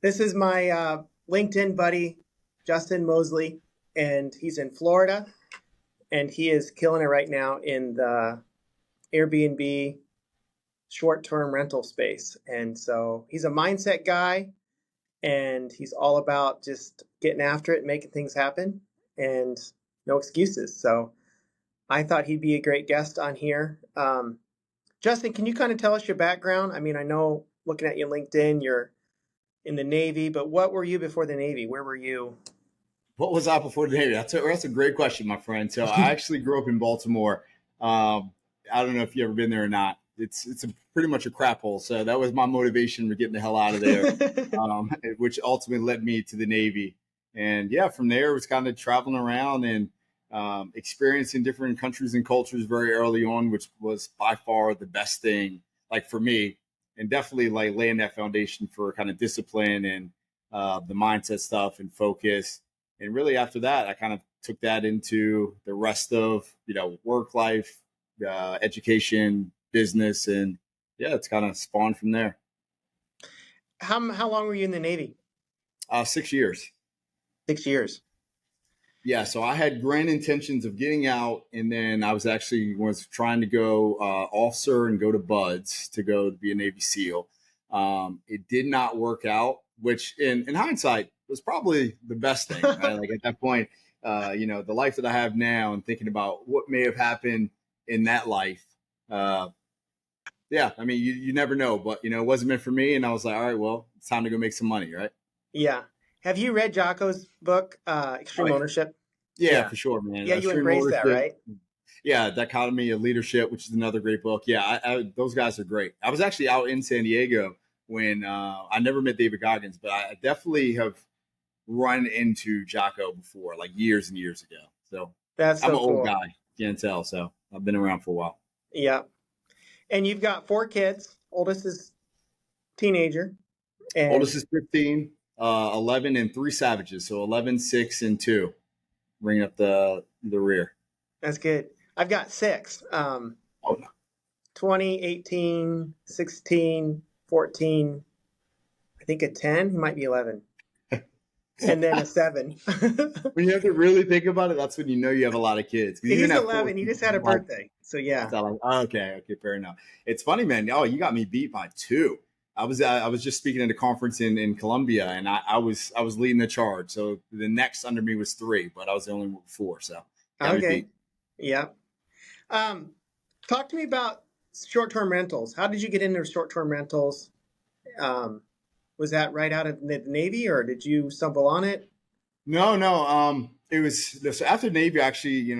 This is my LinkedIn buddy, Justin Mosley, and he's in Florida, and he is killing it right now in the Airbnb short-term rental space. And so he's a mindset guy, and he's all about just getting after it, making things happen, and no excuses. So I thought he'd be a great guest on here. Justin, can you kind of tell us your background? I mean, I know looking at your LinkedIn, you're in the Navy, but what were you before the Navy? Where were you? What was I before the Navy? That's a great question, my friend. So I actually grew up in Baltimore. I don't know if you've ever been there or not. It's pretty much a crap hole. So that was my motivation for getting the hell out of there, which ultimately led me to the Navy. And yeah, from there it was kind of traveling around and experiencing different countries and cultures very early on, which was by far the best thing, like for me, and definitely like laying that foundation for kind of discipline and the mindset stuff and focus. And really after that, I kind of took that into the rest of, work life, education, business. And yeah, it's kind of spawned from there. How long were you in the Navy? 6 years. 6 years. Yeah, so I had grand intentions of getting out, and then I was trying to go officer and go to Buds to go be a Navy SEAL. It did not work out, which in hindsight was probably the best thing. Right? Like at that point, the life that I have now, and thinking about what may have happened in that life. Yeah, I mean, you never know, but it wasn't meant for me, and I was like, all right, well, it's time to go make some money, right? Yeah. Have you read Jocko's book, Oh, Extreme Ownership? yeah, Yeah. for sure, man. Yeah, you Extreme embrace that, ownership. right? Yeah, Dichotomy of Leadership, which is another great book. Yeah, those guys are great. I was actually out in San Diego when I never met David Goggins, but I definitely have run into Jocko before, like years and years ago. So That's I'm so an old cool. guy, can't tell. So I've been around for a while. Yeah. And you've got 4 kids. Oldest is teenager. And Oldest is 15, 11, and 3 savages. So 11, 6, and 2. Bring up the rear. that's good. I've got 6. Oh, no. 20, 18, 16, 14, I think a 10. He might be 11. And then a 7. When you have to really think about it, that's when you know you have a lot of kids. 'Cause even He's at 4, 11. He just had a birthday. So yeah. it's not like, oh, okay, fair enough. It's funny, man. Oh, you got me beat by 2. I was just speaking at a conference in Colombia, and I was leading the charge. So the next under me was 3, but I was the only one with 4. So got me Okay. beat. Yeah. Um, Talk to me about short-term rentals. How did you get into short-term rentals? Um, was that right out of the Navy, or did you stumble on it? No, no. It was so after Navy. Actually,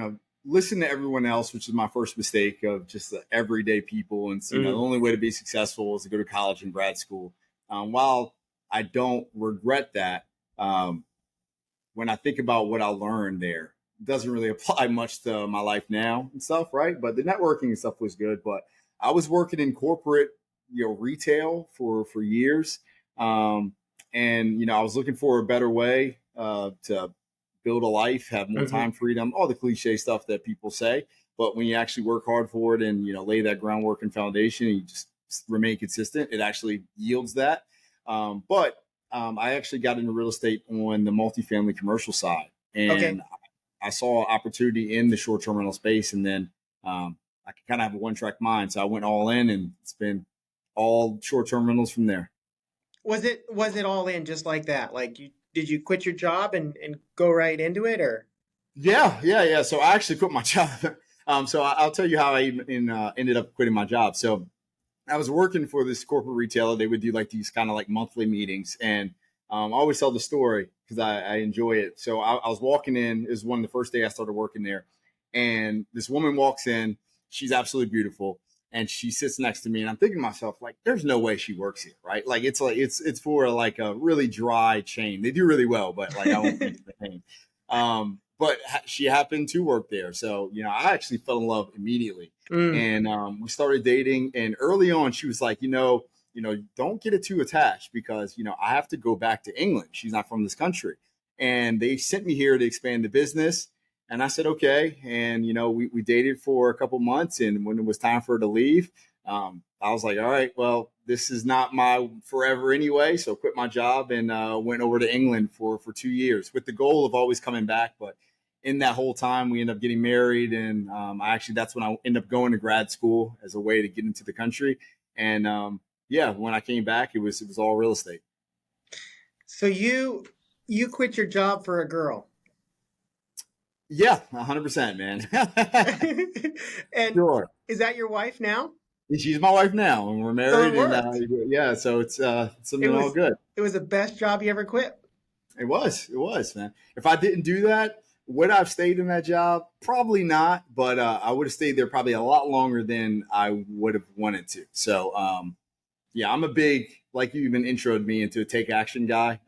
listen to everyone else, which is my first mistake of just the everyday people. And so, the Mm. only way to be successful is to go to college and grad school. While I don't regret that, when I think about what I learned there, it doesn't really apply much to my life now and stuff, right? But the networking and stuff was good. But I was working in corporate, retail for years, and I was looking for a better way to build a life, have more Hmm. time freedom, all the cliche stuff that people say. But when you actually work hard for it and lay that groundwork and foundation, and you just remain consistent, it actually yields that. But I actually got into real estate on the multifamily commercial side, Okay. and I saw opportunity in the short-term rental space, and then I could kind of have a one-track mind, so I went all in, and it's been all short-term rentals from there. Was it all in just like that? Like did you quit your job and go right into it, or? Yeah, yeah, yeah. So I actually quit my job. So I'll tell you how I ended up quitting my job. So I was working for this corporate retailer. They would do like these kind of like monthly meetings, and I always tell the story because I enjoy it. So I was walking in. It was one of the first day I started working there, and this woman walks in. She's absolutely beautiful, and she sits next to me. And I'm thinking to myself, like, there's no way she works here, right? Like it's for like a really dry chain. They do really well, but like I won't mention the name. But she happened to work there, so I actually fell in love immediately, Mm. and we started dating. And early on, she was like, don't get it too attached because I have to go back to England. She's not from this country, and they sent me here to expand the business. And I said okay, and we dated for a couple months, and when it was time for her to leave, I was like, all right, well, this is not my forever anyway. So I quit my job and went over to England for 2 years with the goal of always coming back. But in that whole time, we ended up getting married. And that's when I ended up going to grad school as a way to get into the country. And yeah, when I came back, it was all real estate. So you quit your job for a girl. Yeah, 100%, man. And Sure. is that your wife now? She's my wife now, and we're So it married, and worked. yeah, so it's It something all was good. it was the best job you ever quit. It was, man. If I didn't do that, would I have stayed in that job? Probably not, but I would have stayed there probably a lot longer than I would have wanted to. So, yeah, I'm a big, like you even introed me into a take action guy.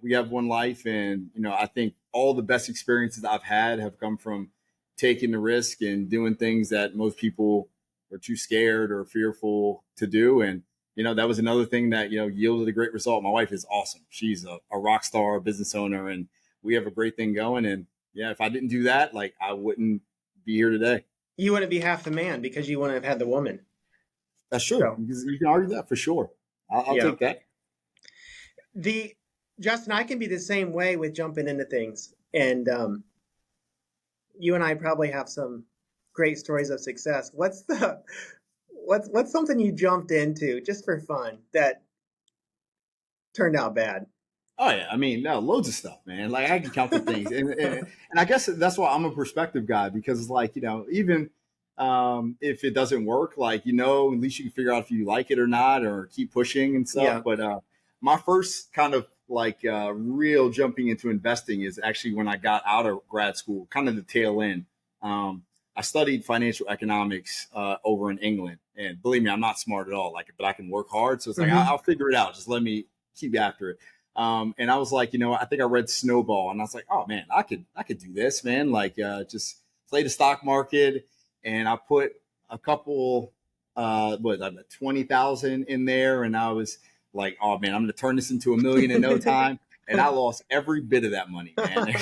We have one life, and I think all the best experiences I've had have come from taking the risk and doing things that most people are too scared or fearful to do. And that was another thing that yielded a great result. My wife is awesome. She's a rock star, a business owner, and we have a great thing going. And yeah, if I didn't do that, like, I wouldn't be here today. You wouldn't be half the man because you wouldn't have had the woman. That's true. So You can argue that for sure. I'll yeah. take that. The Justin, I can be the same way with jumping into things. And you and I probably have some great stories of success. What's something you jumped into just for fun that turned out bad? Oh yeah, I mean, no, loads of stuff, man. Like, I can count the things, and I guess that's why I'm a perspective guy, because it's like, even if it doesn't work, like, at least you can figure out if you like it or not, or keep pushing and stuff. Yeah. But my first kind of like real jumping into investing is actually when I got out of grad school, kind of the tail end. I studied financial economics over in England, and believe me, I'm not smart at all. Like, but I can work hard, so it's like, Hmm. I'll figure it out. Just let me keep after it. And I was like, I think I read Snowball, and I was like, oh man, I could do this, man. Like, just play the stock market, and I put a couple, 20,000 in there, and I was like, oh man, I'm going to turn this into $1 million in no time. And I lost every bit of that money, man.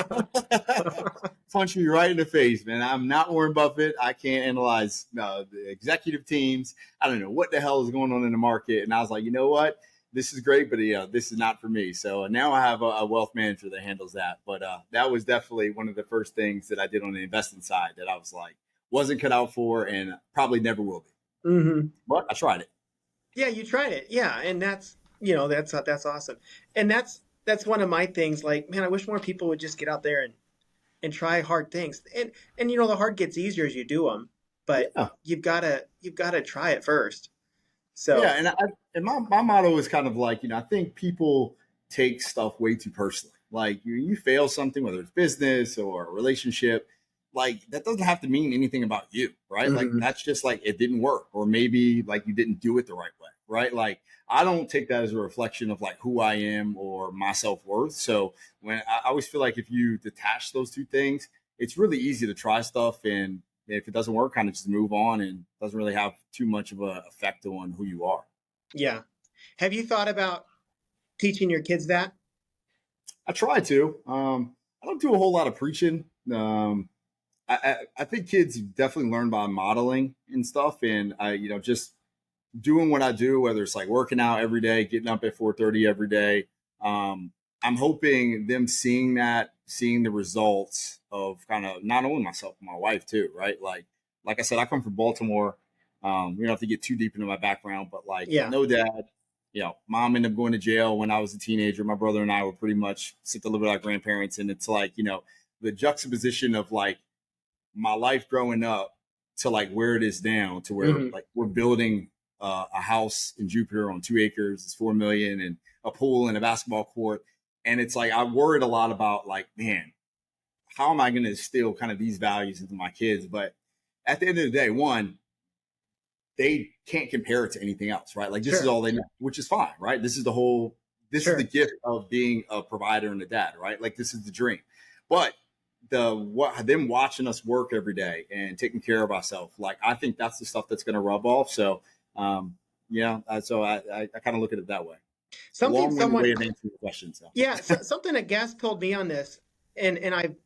Punch me right in the face, man. I'm not Warren Buffett. I can't analyze the executive teams. I don't know what the hell is going on in the market. And I was like, you know what? This is great, but this is not for me. So now I have a wealth manager that handles that. But that was definitely one of the first things that I did on the investing side that I was like, wasn't cut out for, and probably never will be. Hmm. But I tried it. Yeah, you tried it. Yeah, and that's awesome. And that's one of my things. Like, man, I wish more people would just get out there and try hard things. And the hard gets easier as you do them, but Yeah. you've got to try it first. Yeah, So and my motto is kind of like, I think people take stuff way too personally. Like, you fail something, whether it's business or a relationship, like, that doesn't have to mean anything about you, right? Like, mhm. that's just like, it didn't work, or maybe like you didn't do it the right way, right? Like, I don't take that as a reflection of like who I am or my self worth. So when I always feel like if you detach those two things, it's really easy to try stuff, and if it doesn't work, kind of just move on, and doesn't really have too much of an effect on who you are. Yeah. Have you thought about teaching your kids that? I try to. I don't do a whole lot of preaching. I think kids definitely learn by modeling and stuff, and I, just doing what I do, whether it's like working out every day, getting up at 4:30 every day. Um, I'm hoping them seeing that, seeing the results of kind of not only myself, but my wife too, right? Like I said, I come from Baltimore. We don't have to get too deep into my background, but like, Yeah. no dad. Mom ended up going to jail when I was a teenager. My brother and I were pretty much sit to live with our grandparents, and it's like, the juxtaposition of like my life growing up to like where it is now, to where Hmm. like we're building a house in Jupiter on 2 acres. It's 4 million, and a pool and a basketball court. And it's like, I worried a lot about like, man, how am I going to instill kind of these values into my kids? But at the end of the day, one, they can't compare it to anything else, right? Like, this is Sure. all they know, which is fine, right? This is the Sure. gift of being a provider and a dad, right? Like, this is the dream. But them watching us work every day and taking care of ourselves, like, I think that's the stuff that's going to rub off. So, yeah, so I kind of look at it that way. Something Long-winded way someone of answering the question. So, Yeah, something a guest told me on this, and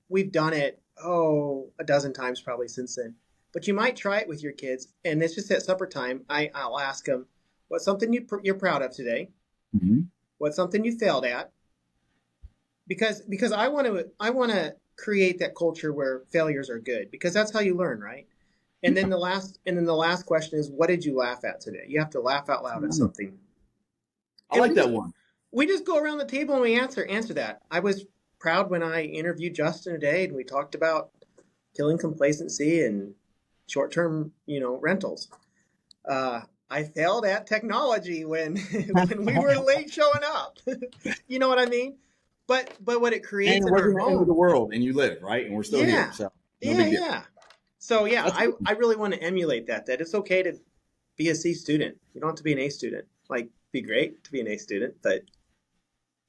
we've done it a dozen times probably since then. but you might try it with your kids. And it's just at supper time. I'll ask them, what's something you're proud of today? Mhm. What's something you failed at? Because I want to create that culture where failures are good, because that's how you learn, right? And then the last question is, what did you laugh at today? You have to laugh out loud at something. I And like that one. we just go around the table and we answer that. I was proud when I interviewed Justin today and we talked about killing complacency and short-term, rentals. I failed at technology when when we were late showing up. You know what I mean? But what it And creates it in our wasn't the end of the home. world, and you live, right? And we're still here, Yeah. so no Yeah, big deal. yeah. So yeah, That's I really want to emulate that it's okay to be a C student. You don't have to be an A student. Like, be great to be an A student, but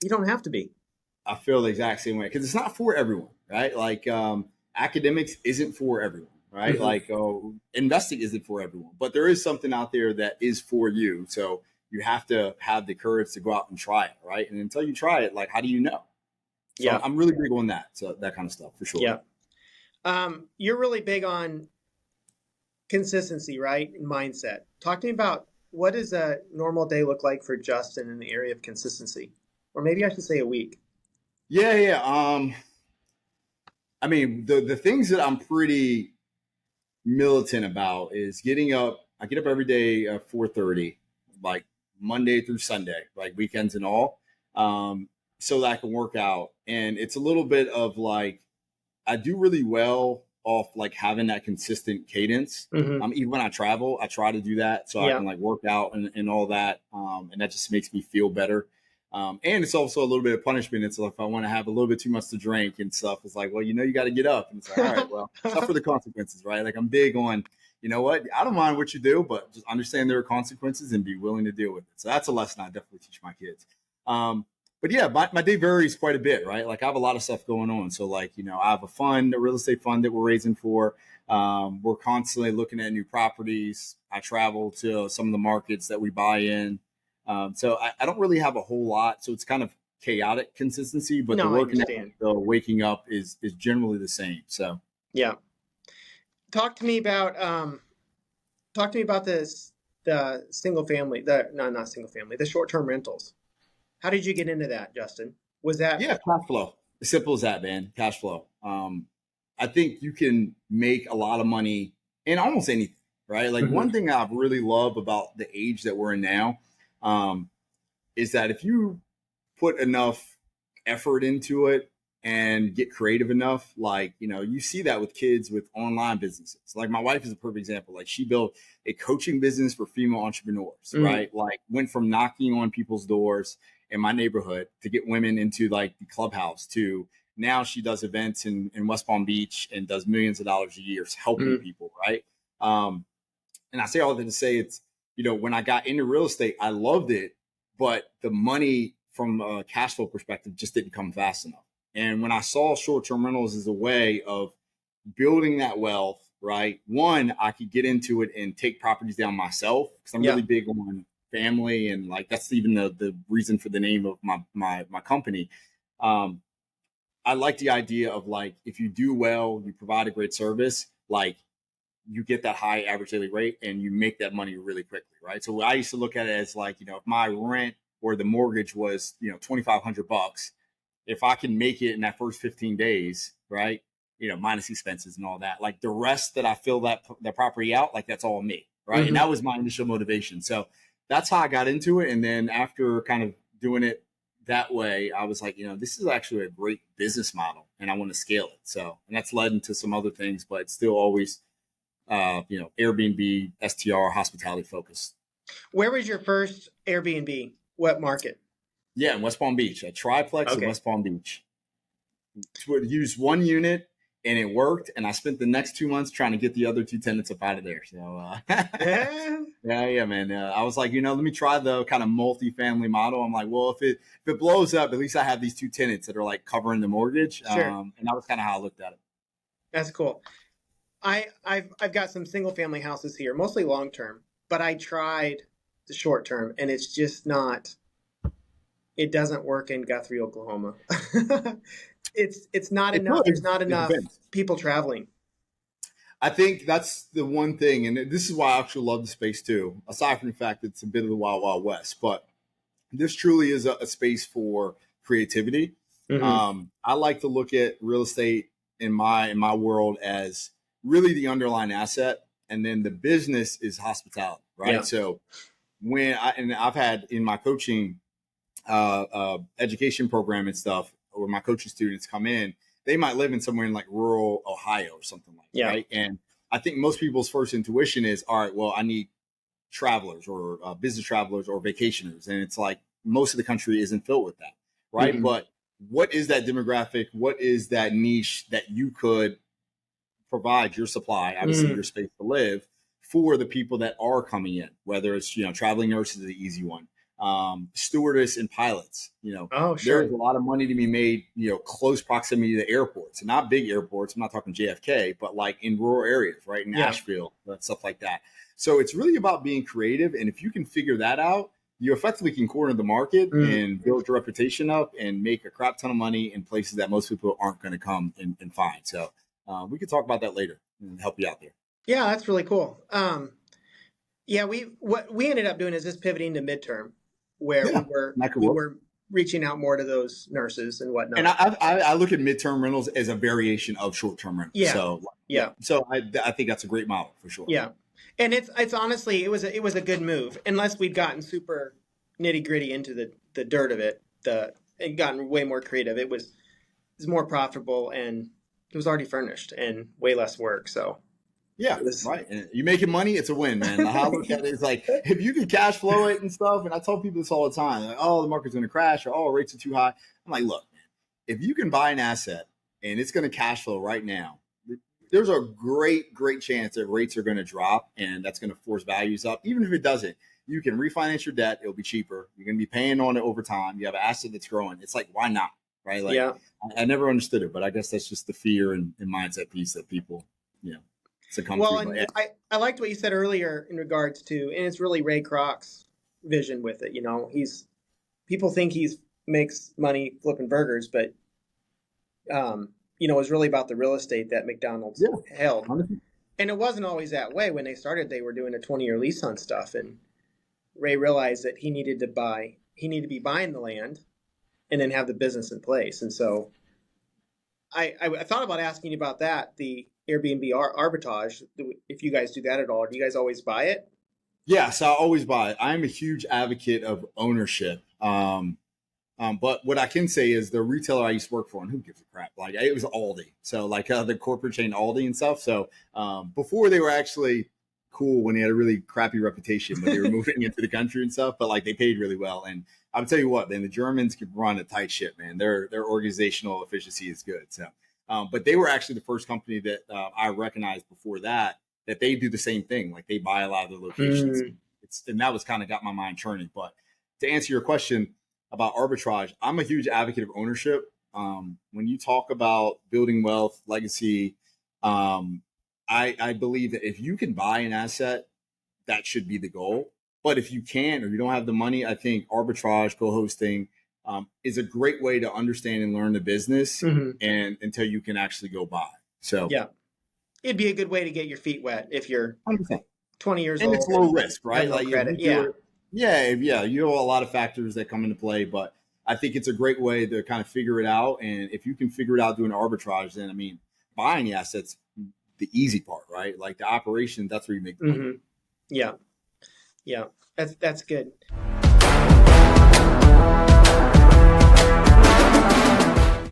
you don't have to be. I feel the exact same way because it's not for everyone, right? Like academics isn't for everyone, right? Hmm. Like investing isn't for everyone, but there is something out there that is for you. So you have to have the courage to go out and try it, right? And until you try it, like, how do you know? So Yeah. I'm really big on that. So that kind of stuff for sure. Yeah. You're really big on consistency, right? And mindset. Talk to me about, what does a normal day look like for Justin in the area of consistency? Or maybe I should say a week. Yeah, yeah. I mean, the things that I'm pretty militant about is getting up. I get up every day at 4:30, like Monday through Sunday, like weekends and all, so that I can work out. And it's a little bit of like I do really well off like having that consistent cadence. Hmm. Even when I travel, I try to do that so I Yeah. can like work out and all that, and that just makes me feel better. And it's also a little bit of punishment. It's like if I want to have a little bit too much to drink and stuff, it's like, well, you got to get up. And it's like, all right, well, suffer the consequences, right? Like I'm big on, you know what? I don't mind what you do, but just understand there are consequences and be willing to deal with it. So that's a lesson I definitely teach my kids. But yeah, my day varies quite a bit, right? Like I have a lot of stuff going on. So like, I have a real estate fund that we're raising for. We're constantly looking at new properties. I travel to some of the markets that we buy in. So I don't really have a whole lot. So it's kind of chaotic consistency, but the No, I working out, understand. the waking up is generally the same. So Yeah. Talk to me about this, the single family, the no, not single family, the short-term rentals. How did you get into that, Justin? Was that yeah, cash flow. As simple as that, man. Cash flow. I think you can make a lot of money in almost anything, right? Like Mhm. one thing I really love about the age that we're in now, um, is that if you put enough effort into it and get creative enough, like, you see that with kids with online businesses. Like my wife is a perfect example. Like she built a coaching business for female entrepreneurs, Mm. right? Like went from knocking on people's doors in my neighborhood to get women into like the clubhouse to now she does events in West Palm Beach and does millions of dollars a year helping Mm. people, right? Um, and I say all that to say it's, when I got into real estate, I loved it, but the money from a cash flow perspective just didn't come fast enough. And when I saw short term rentals as a way of building that wealth, right? One, I could get into it and take properties down myself because I'm Yeah. really big on family and like that's even the reason for the name of my company. Um, I like the idea of like if you do well, you provide a great service, like you get that high average daily rate and you make that money really quickly, right? So I used to look at it as like, if my rent or the mortgage was, $2,500, if I can make it in that first 15 days, right? Minus expenses and all that, like the rest that I fill that property out, like that's all me, right? And Hmm. that was my initial motivation. So that's how I got into it. And then after kind of doing it that way, I was like, this is actually a great business model and I want to scale it. So, and that's led into some other things, but it's still always Airbnb, STR, hospitality focused. Where was your first Airbnb? What market? Yeah, in West Palm Beach, a triplex in Okay. West Palm Beach. To use one unit and it worked. And I spent the next 2 months trying to get the other two tenants up out of there. So, Eh, yeah, man. I was like, let me try the kind of multi-family model. I'm like, well, if it blows up, at least I have these two tenants that are like covering the mortgage. sure. And that was kind of how I looked at it. That's cool. I've got some single family houses here, mostly long term, but I tried the short term and it's just not, it doesn't work in Guthrie, Oklahoma. It's not It's enough. really, There's not it enough depends. people traveling. I think that's the one thing, and this is why I actually love the space too. Aside from the fact that it's a bit of the wild, wild west, but this truly is a space for creativity. Mm-hmm. I like to look at real estate in my world as really the underlying asset, and then the business is hospitality, right? Yeah. So I've had in my coaching education program and stuff, where my coaching students come in, they might live in somewhere in like rural Ohio or something like that, Yeah. right? And I think most people's first intuition is, all right, well, I need travelers or business travelers or vacationers. And it's like most of the country isn't filled with that, right? Mm-hmm. But what is that demographic? What is that niche that you could provide your supply, obviously your space to live, for the people that are coming in, whether it's, traveling nurses is the easy one, stewardess and pilots, Oh, sure. there's a lot of money to be made, close proximity to airports, and not big airports. I'm not talking JFK, but like in rural areas, right? In Asheville, stuff like that. So it's really about being creative. And if you can figure that out, you effectively can corner the market and build your reputation up and make a crap ton of money in places that most people aren't going to come and find. So we could talk about that later and help you out there. Yeah, that's really cool. Yeah, what we ended up doing is just pivoting to midterm, where we were reaching out more to those nurses and whatnot. And I look at midterm rentals as a variation of short-term rentals. Yeah. So I think that's a great model for sure. Yeah. And it's honestly, it was a good move, unless we'd gotten super nitty gritty into the dirt of it, and gotten way more creative. It was more profitable, and it was already furnished and way less work. So yeah, right. And you making money, it's a win, man. How I look at it is like, if you can cash flow it and stuff, and I tell people this all the time, like, oh, the market's going to crash, or oh, rates are too high. I'm like, look, man, if you can buy an asset and it's going to cash flow right now, there's a great chance that rates are going to drop, and that's going to force values up. Even if it doesn't, you can refinance your debt. It'll be cheaper. You're going to be paying on it over time. You have an asset that's growing. It's like, why not? Right? Like, yeah. I never understood it, but I guess that's just the fear and mindset piece that people, succumb to. Well, and I liked what you said earlier in regards to, and it's really Ray Kroc's vision with it. People think makes money flipping burgers, but it was really about the real estate that McDonald's held. 100%. And it wasn't always that way. When they started, they were doing a 20-year lease on stuff, and Ray realized that he needed to be buying the land and then have the business in place. And so I thought about asking you about that, the Airbnb arbitrage, if you guys do that at all. Do you guys always buy it? Yeah, so I always buy it. I'm a huge advocate of ownership. But what I can say is the retailer I used to work for, and who gives a crap? Like, it was Aldi. So like the corporate chain Aldi and stuff. So before they were actually cool, when they had a really crappy reputation, when they were moving into the country and stuff, but like they paid really well. And I'll tell you what, man, the Germans can run a tight ship, man. Their organizational efficiency is good. So, but they were actually the first company that I recognized before that they do the same thing. Like, they buy a lot of their locations. And that was kind of got my mind churning. But to answer your question about arbitrage, I'm a huge advocate of ownership. When you talk about building wealth, legacy, I believe that if you can buy an asset, that should be the goal. But if you can't, or you don't have the money, I think arbitrage, co-hosting is a great way to understand and learn the business, and until you can actually go buy. So yeah, it'd be a good way to get your feet wet if you're 100%. 20 years and old. And it's low risk, right? Like, credit. You have a lot of factors that come into play, but I think it's a great way to kind of figure it out. And if you can figure it out doing arbitrage, then, I mean, buying the assets, the easy part, right? Like the operation, that's where you make the money. Yeah. That's good.